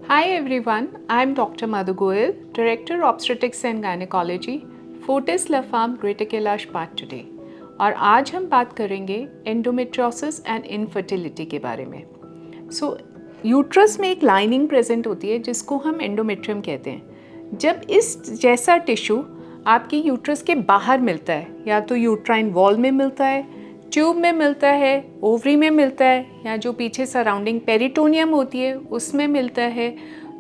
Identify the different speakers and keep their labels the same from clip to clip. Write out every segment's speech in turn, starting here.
Speaker 1: Hi everyone, I am Dr. Madhu Goyal, Director Obstetrics and Gynecology, Fortis La Femme Greater Kailash Path today. और आज हम बात करेंगे endometriosis and infertility के बारे में। यूट्रस में एक लाइनिंग प्रेजेंट होती है जिसको हम एंडोमेट्रियम कहते हैं। जब इस जैसा टिश्यू आपकी यूट्रस के बाहर मिलता है, या तो यूट्राइन वॉल में मिलता है, ट्यूब में मिलता है, ओवरी में मिलता है, या जो पीछे सराउंडिंग पेरिटोनियम होती है उसमें मिलता है,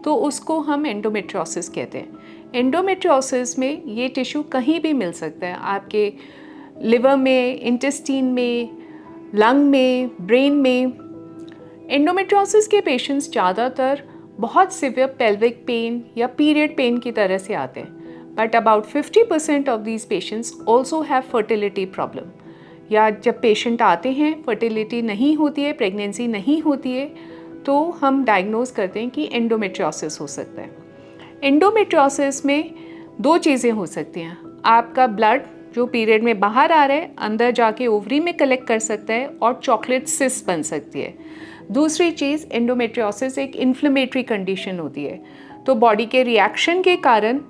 Speaker 1: तो उसको हम एंडोमेट्रियोसिस कहते हैं। एंडोमेट्रियोसिस में ये टिश्यू कहीं भी मिल सकता है, आपके लिवर में, इंटेस्टीन में, लंग में, ब्रेन में। एंडोमेट्रियोसिस के पेशेंट्स ज़्यादातर बहुत सिवियर पेल्विक पेन या पीरियड पेन की तरह से आते हैं, but about 50% of these patients also have fertility problem. या जब पेशेंट आते हैं, फर्टिलिटी नहीं होती है, प्रेगनेंसी नहीं होती है, तो हम डायग्नोज करते हैं कि एंडोमेट्रियोसिस हो सकता है। एंडोमेट्रियोसिस में दो चीज़ें हो सकती हैं। आपका ब्लड जो पीरियड में बाहर आ रहा है अंदर जाके ओवरी में कलेक्ट कर सकता है और चॉकलेट सिस्ट बन सकती है। दूसरी चीज़, एंडोमेट्रियोसिस एक इन्फ्लेमेटरी कंडीशन होती है, तो बॉडी के रिएक्शन के कारण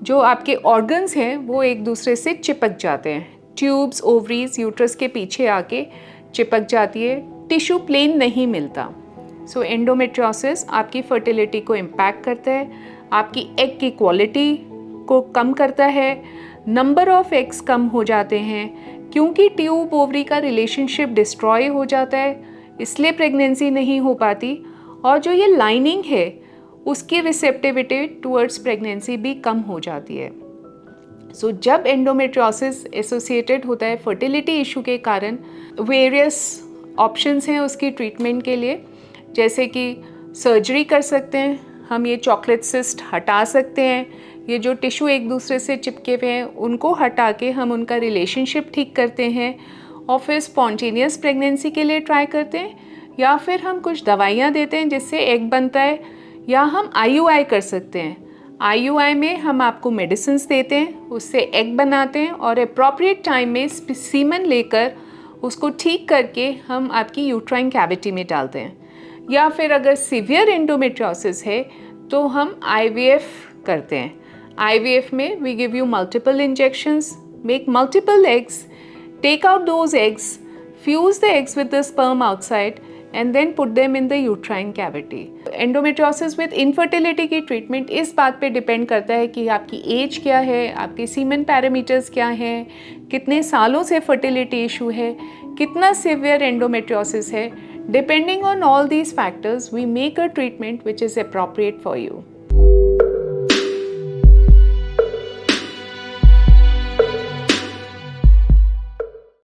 Speaker 1: जो आपके ऑर्गन्स हैं वो एक दूसरे से चिपक जाते हैं। ट्यूब्स, ओवरीज यूट्रस के पीछे आके चिपक जाती है, टिश्यू प्लेन नहीं मिलता। सो एंडोमेट्रियोसिस आपकी फर्टिलिटी को इम्पैक्ट करता है, आपकी एग की क्वालिटी को कम करता है, नंबर ऑफ एग्स कम हो जाते हैं, क्योंकि ट्यूब ओवरी का रिलेशनशिप डिस्ट्रॉय हो जाता है, इसलिए प्रेगनेंसी नहीं हो पाती। और जो ये लाइनिंग है उसकी रिसेप्टिविटी टुवर्ड्स प्रेगनेंसी भी कम हो जाती है। सो जब एंडोमेट्रियोसिस एसोसिएटेड होता है फर्टिलिटी इशू के कारण, वेरियस ऑप्शंस हैं उसकी ट्रीटमेंट के लिए, जैसे कि सर्जरी कर सकते हैं, हम ये चॉकलेट सिस्ट हटा सकते हैं, ये जो टिश्यू एक दूसरे से चिपके हुए हैं उनको हटा के हम उनका रिलेशनशिप ठीक करते हैं, और फिर स्पॉन्टेनियस प्रेगनेंसी के लिए ट्राई करते हैं, या फिर हम कुछ दवाइयाँ देते हैं जिससे एग बनता है, या हम IUI कर सकते हैं। IUI में हम आपको मेडिसिन्स देते हैं, उससे एग बनाते हैं और अप्रोप्रिएट टाइम में सीमन लेकर उसको ठीक करके हम आपकी यूट्राइन कैविटी में डालते हैं। या फिर अगर सीवियर एंडोमेट्रियोसिस है तो हम IVF करते हैं। IVF में we give you multiple injections, make multiple eggs, take out those eggs, fuse the eggs with the sperm outside and then put them in the uterine cavity. Endometriosis with infertility की treatment इस बात पे depend करता है कि आपकी as क्या है, आपके सीमन पैरामीटर्स क्या हैं, कितने सालों से फर्टिलिटी इशू है, कितना सिवियर एंडोमेट्रियोसिस है। Depending on all these factors, we make a treatment which is appropriate for you.